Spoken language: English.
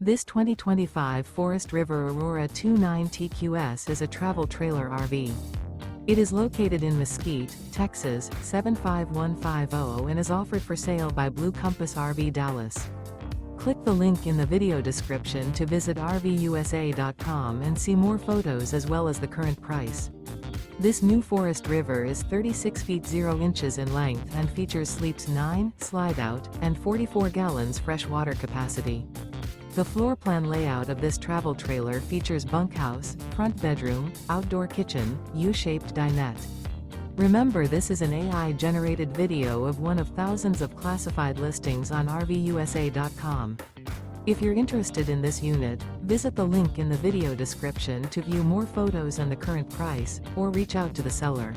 This 2025 Forest River Aurora 29 TQS is a travel trailer RV. It is located in Mesquite, Texas, 75150 and is offered for sale by Blue Compass RV Dallas. Click the link in the video description to visit RVUSA.com and see more photos as well as the current price. This new Forest River is 36 feet 0 inches in length and features sleeps 9, slide-out, and 44 gallons fresh water capacity. The floor plan layout of this travel trailer features bunkhouse, front bedroom, outdoor kitchen, U-shaped dinette. Remember, this is an AI-generated video of one of thousands of classified listings on RVUSA.com. If you're interested in this unit, visit the link in the video description to view more photos and the current price, or reach out to the seller.